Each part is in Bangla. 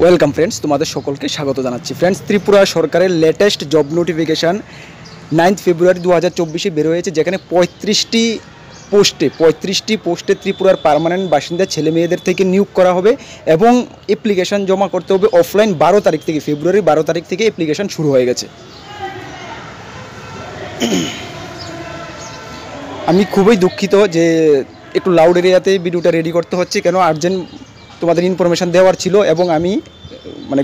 ওয়েলকাম ফ্রেন্ডস, তোমাদের সকলকে স্বাগত জানাচ্ছি। ফ্রেন্ডস, ত্রিপুরা সরকারের লেটেস্ট জব নোটিফিকেশান 9 ফেব্রুয়ারি 2024 বের হয়েছে, যেখানে 35টি পোস্টে ত্রিপুরার পার্মানেন্ট বাসিন্দা ছেলে মেয়েদের থেকে নিয়োগ করা হবে এবং অ্যাপ্লিকেশান জমা করতে হবে অফলাইন 12 তারিখ থেকে। ফেব্রুয়ারি 12 তারিখ থেকে অ্যাপ্লিকেশান শুরু হয়ে গেছে। আমি খুবই দুঃখিত যে একটু লাউড এরিয়াতে ভিডিওটা রেডি করতে হচ্ছে, কেন আর্জেন্ট তোমাদের ইনফরমেশান দেওয়ার ছিল এবং আমি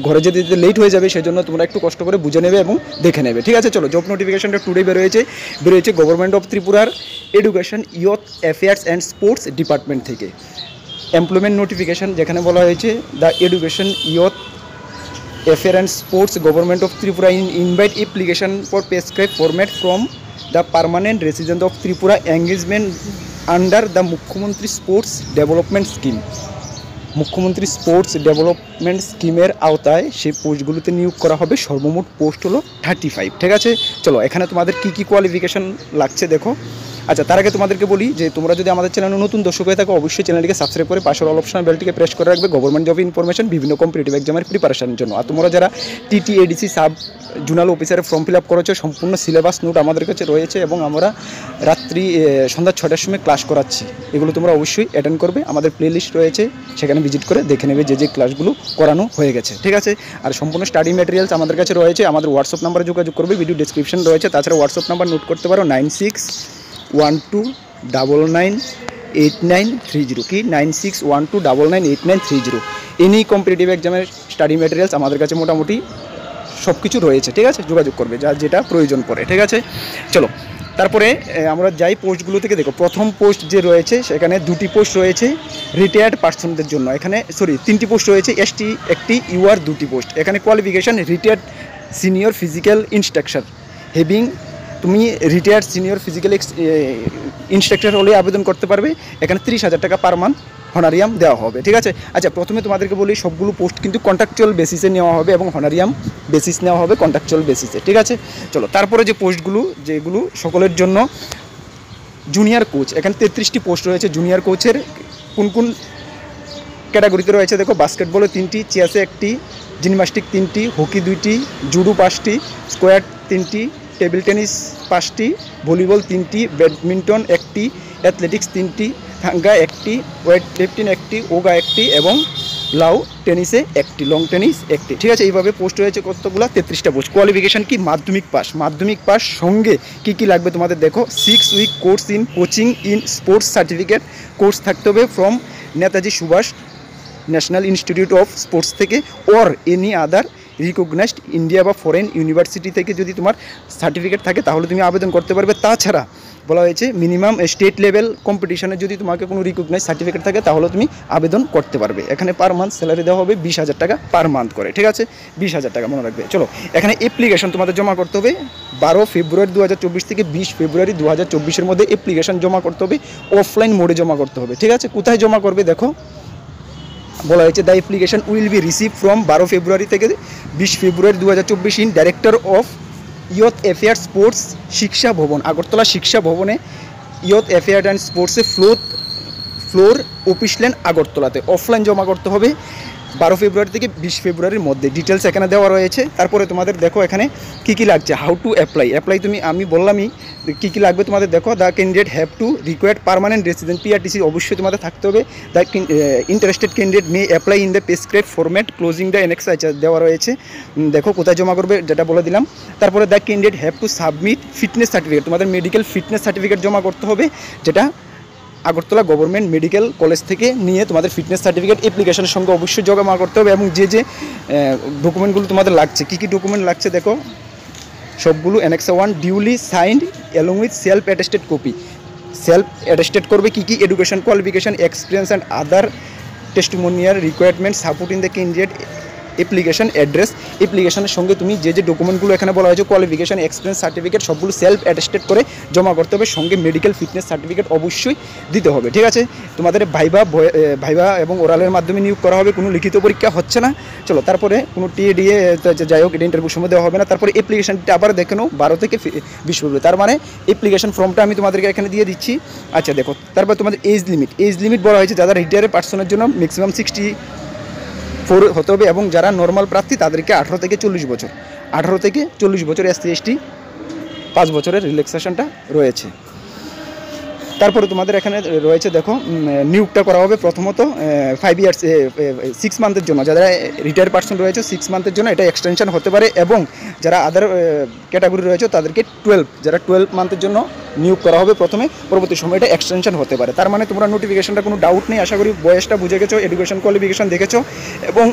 ঘরে যেতে যেতে লেট হয়ে যাবে, সেই জন্য তোমরা একটু কষ্ট করে বুঝে নেবে এবং দেখে নেবে। ঠিক আছে, চলো। জব নোটিফিকেশানটা টুডে বেরোয়েছে গভর্নমেন্ট অফ ত্রিপুরার education, youth affairs and sports department থেকে। এমপ্লয়মেন্ট নোটিফিকেশান যেখানে বলা হয়েছে, the education, youth affair and sports government of Tripura invite application for prescribe format from the permanent resident of Tripura engagement under the মুখ্যমন্ত্রী স্পোর্টস ডেভেলপমেন্ট স্কিম। মুখ্যমন্ত্রী স্পোর্টস ডেভেলপমেন্ট স্কিমের আওতায় সেই পোস্টগুলোতে নিয়োগ করা হবে। সর্বমোট পোস্ট হলো 35। ঠিক আছে, চলো। এখানে তোমাদের কী কী কোয়ালিফিকেশান লাগছে দেখো। আচ্ছা, তার আগে তোমাদেরকে বলি যে তোমরা যদি আমাদের চ্যানেলে নতুন দর্শক হয়ে থাকো, অবশ্যই চ্যানেলটিকে সাবস্ক্রাইব করে পাশের অল অপশন বেলটিকে প্রেস করে রাখবে গভর্নমেন্ট জব ইনফরমেশন, বিভিন্ন কম্পিটিটিভ এক্সামের প্রিপারেশনের জন্য। আর তোমরা যারা TTADC সাব জোনাল অফিসারে ফর্ম ফিল আপ করেছো, সম্পূর্ণ সিলেবাস নোট আমাদের কাছে রয়েছে এবং আমরা রাত্রি সন্ধ্যা 6টার সময় ক্লাস করাচ্ছি। এগুলো তোমরা অবশ্যই অ্যাটেন্ড করবে। আমাদের প্লে লিস্ট রয়েছে, সেখানে ভিজিট করে দেখে নেবে যে ক্লাসগুলো করানো হয়ে গেছে। ঠিক আছে, আর সম্পূর্ণ স্টাডি ম্যাটেরিয়ালস আমাদের কাছে রয়েছে। আমাদের হোয়াটসঅ্যাপ নাম্বারে যোগাযোগ করবে, ভিডিও ডিসক্রিপশন রয়েছে। তাছাড়া হোয়াটসঅ্যাপ নাম্বার নোট করতে পারো 9612998930 কি 9612998930। এনি কম্পিটিটিভ এক্সামের স্টাডি ম্যাটেরিয়ালস আমাদের কাছে মোটামুটি সব কিছু রয়েছে। ঠিক আছে, যোগাযোগ করবে যার যেটা প্রয়োজন পড়ে। ঠিক আছে, চলো। তারপরে আমরা যাই পোস্টগুলো থেকে। দেখো, প্রথম পোস্ট যে রয়েছে সেখানে 2টি পোস্ট রয়েছে রিটায়ার্ড পার্সনদের জন্য। এখানে 3টি পোস্ট রয়েছে, ST একটি, UR 2টি পোস্ট। এখানে qualification retired senior physical ইনস্ট্রাকচার having. তুমি রিটায়ার্ড সিনিয়র ফিজিক্যাল ইনস্ট্রাকচার হলে আবেদন করতে পারবে। এখানে 30,000 টাকা পার মান্থ হনারিয়াম দেওয়া হবে। ঠিক আছে, আচ্ছা, প্রথমে তোমাদেরকে বলি সবগুলো পোস্ট কিন্তু কন্ট্রাকচুয়াল বেসিসে নেওয়া হবে এবং হনারিয়াম বেসিস নেওয়া হবে কন্ট্রাকচুয়াল বেসিসে। ঠিক আছে, চলো। তারপরে যে পোস্টগুলো যেগুলো সকলের জন্য, জুনিয়র কোচ। এখানে 33টি পোস্ট রয়েছে। জুনিয়র কোচের কোন কোন ক্যাটাগরিতে রয়েছে দেখো। বাস্কেটবলে 3টি, চেসে 1টি, জিমন্যাস্টিক 3টি, হকি 2টি, জুডো 5টি, স্কোয়াড 3টি, টেবিল টেনিস 5টি, ভলিবল 3টি, ব্যাডমিন্টন 1টি, অ্যাথলেটিক্স 3টি, থাঙ্গা 1টি, ওয়েট লিফটিং 1টি, ওগা 1টি এবং লাউ টেনিসে 1টি, লং টেনিস 1টি। ঠিক আছে, এইভাবে পোস্ট রয়েছে কতগুলো? 33টা পোস্ট। কোয়ালিফিকেশান কি? মাধ্যমিক পাস। সঙ্গে কি কি লাগবে তোমাদের দেখো। 6 week course in coaching in sports certificate course থাকতে হবে from Netaji Subhas national institute of sports থেকে, or any other recognised India বা ফরেন ইউনিভার্সিটি থেকে যদি তোমার সার্টিফিকেট থাকে তাহলে তুমি আবেদন করতে পারবে। তাছাড়া বলা হয়েছে মিনিমাম স্টেট লেভেল কম্পিটিশনে যদি তোমাকে কোনো রিকগনাইজ সার্টিফিকেট থাকে তাহলে তুমি আবেদন করতে পারবে। এখানে পার মান্থ স্যালারি দেওয়া হবে 20,000 টাকা পার মান্থ করে। ঠিক আছে, 20,000 টাকা মনে রাখবে। চলো, এখানে অ্যাপ্লিকেশন তোমাদের জমা করতে হবে 12 ফেব্রুয়ারি 2024 থেকে 20 ফেব্রুয়ারি 2024 মধ্যে অ্যাপ্লিকেশন জমা করতে হবে। অফলাইন মোডে জমা করতে হবে। ঠিক আছে, কোথায় জমা করবে দেখো, বলা হয়েছে the application will be receive from 12 February থেকে 20 February 2024 in director of youth affair sports Shiksha Bhavan, Agartala শিক্ষা ভবনে, ইয়থ অ্যাফেয়ার অ্যান্ড স্পোর্টসে ফ্লোর অফিস লেন, আগরতলাতে। অফলাইন জমা করতে হবে 12 ফেব্রুয়ারি থেকে 20 ফেব্রুয়ারির মধ্যে। ডিটেলস এখানে দেওয়া রয়েছে। তারপরে তোমাদের দেখো এখানে কী কী লাগছে। হাউ টু অ্যাপ্লাই আমি বললামই কী কী লাগবে তোমাদের দেখো। The candidate have to required permanent resident, PRTC অবশ্যই তোমাদের থাকতে হবে। The interested candidate may apply in the prescribe format closing the NX দেওয়া রয়েছে। দেখো কোথায় জমা করবে যেটা বলে দিলাম। তারপরে the candidate have to submit fitness certificate, তোমাদের মেডিকেল ফিটনেস সার্টিফিকেট জমা করতে হবে, যেটা আগরতলা গভর্নমেন্ট মেডিকেল কলেজ থেকে নিয়ে তোমাদের ফিটনেস সার্টিফিকেট অ্যাপ্লিকেশনের সঙ্গে অবশ্যই জমা করতে হবে। এবং যে ডকুমেন্টগুলো তোমাদের লাগছে, কী কী ডকুমেন্ট লাগছে দেখো সবগুলো। Annex 1 duly signed along with self attested copy. Self attested করবে কী কী? Education qualification, experience and other testimonial requirement support in the candidate application address. অ্যাপ্লিকেশনের সঙ্গে তুমি যে ডকুমেন্টগুলো এখানে বলা হয়েছে, কোয়ালিফিকেশান, এক্সপিরিয়েন্স সার্টিফিকেট, সবগুলো সেলফ অ্যাটেস্টেড করে জমা করতে হবে। সঙ্গে মেডিকেল ফিটনেস সার্টিফিকেট অবশ্যই দিতে হবে। ঠিক আছে, তোমাদের ভাইবা এবং ওরালের মাধ্যমে নিয়োগ করা হবে, কোনো লিখিত পরীক্ষা হচ্ছে না। চলো, তারপরে কোনো TADA যাই হোক, এটা ইন্টারভিউ সময় দেওয়া হবে না। তারপরে অ্যাপ্লিকেশনটা আবার দেখে নাও 12 থেকে 20 ফেব্রুয়ারি, তার মানে অ্যাপ্লিকেশন ফর্মটা আমি তোমাদেরকে এখানে দিয়ে দিচ্ছি। আচ্ছা দেখো, তারপর তোমাদের এজ লিমিট বলা হয়েছে, যারা রিটায়ার্ড পার্সনের জন্য ম্যাক্সিমাম 4 হতে হবে, এবং যারা নর্মাল প্রার্থী তাদেরকে 18 থেকে 40 বছর, 18 থেকে 40 বছর SC ST 5 বছরের রিল্যাক্সেশনটা রয়েছে। তারপরে তোমাদের এখানে রয়েছে দেখো, নিয়োগটা করা হবে প্রথমত 5 ইয়ার্স 6 মান্থের জন্য, যারা রিটায়ার্ড পার্সন রয়েছে 6 মান্থের জন্য এটা এক্সটেনশন হতে পারে, এবং যারা আদার ক্যাটাগরি রয়েছে তাদেরকে 12, যারা 12 মান্থের জন্য নিয়োগ করা হবে প্রথমে, পরবর্তী সময় এটা এক্সটেনশন হতে পারে। তার মানে তোমরা নোটিফিকেশনটা কোনো ডাউট নেই, আশা করি বয়সটা বুঝে গেছো, এডুকেশন কোয়ালিফিকেশন দেখেছো, এবং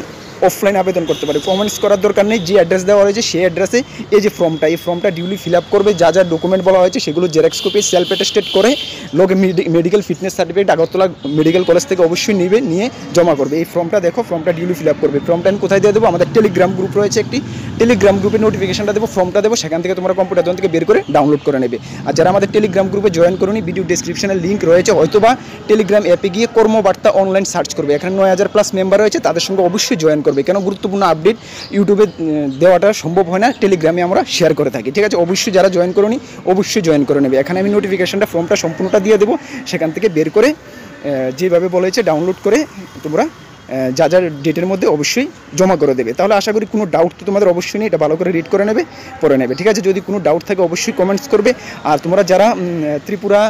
অফলাইন আবেদন করতে পারে। কমেন্টস করার দরকার নেই, যে অ্যাড্রেস দেওয়া হয়েছে সেই অ্যাড্রেসে এই যে ফর্মটা, এই ফর্মটা ডিউলি ফিল আপ করবে, যা যা ডকুমেন্ট বলা হয়েছে সেগুলো জেরক্স কপি সেলফ অ্যাটেস্টেড করে লোকে medical fitness certificate Agartala medical college থেকে অবশ্যই নিবে, নিয়ে জমা করবে। এই ফর্মটা দেখো, ফর্মটা ডিউলি ফিল আপ করবে। ফর্মটা আমি কোথায় দিয়ে দেবো, আমাদের টেলিগ্রাম গ্রুপ রয়েছে একটি, টেলিগ্রাম গ্রুপে নোটিফিকেশনটা দেবো, ফর্মটা দেবো, সেখান থেকে তোমরা কম্পিউটার দোকান থেকে বের করে ডাউনলোড করে নেবে। আর যারা আমাদের টেলিগ্রাম গ্রুপে জয়েন করুনি, ভিডিও ডিসক্রিপশনের লিঙ্ক রয়েছে, হয়তোবা টেলিগ্রাম অ্যাপে গিয়ে কর্মবার্তা অনলাইন সার্চ করবে, এখানে 9000+ মেম্বার রয়েছে, তাদের সঙ্গে অবশ্যই জয়েন করবে। কেন গুরুত্বপূর্ণ আপডেট ইউটিউবে দেওয়াটা সম্ভব হয় না, টেলিগ্রামে আমরা শেয়ার করে থাকি, ঠিক আছে? অবশ্যই যারা জয়েন করুনি অবশ্যই জয়েন করে নেবে। এখানে আমি নোটিফিকেশনটা ফর্মটা সম্পূর্ণটা দিয়ে দেবো, সেখান থেকে বের করে যেভাবে বলেছে ডাউনলোড করে তোমরা যা যা ডেটের মধ্যে অবশ্যই জমা করে দেবে। তাহলে আশা করি কোনো ডাউট তো তোমাদের অবশ্যই নেই, এটা ভালো করে রিড করে নেবে, পড়ে নেবে, ঠিক আছে? যদি কোনো ডাউট থাকে অবশ্যই কমেন্টস করবে। আর তোমরা যারা ত্রিপুরা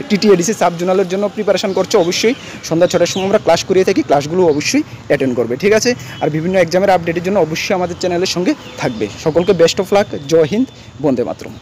TTADC সাব জোনালের জন্য প্রিপারেশন করছো, অবশ্যই সন্ধ্যা 6টার সময় আমরা ক্লাস করিয়ে থাকি, ক্লাসগুলো অবশ্যই অ্যাটেন্ড করবে, ঠিক আছে? আর বিভিন্ন এক্সামের আপডেটের জন্য অবশ্যই আমাদের চ্যানেলের সঙ্গে থাকবে। সকলকে বেস্ট অফ লাক, জয় হিন্দ, বন্দে মাতরম।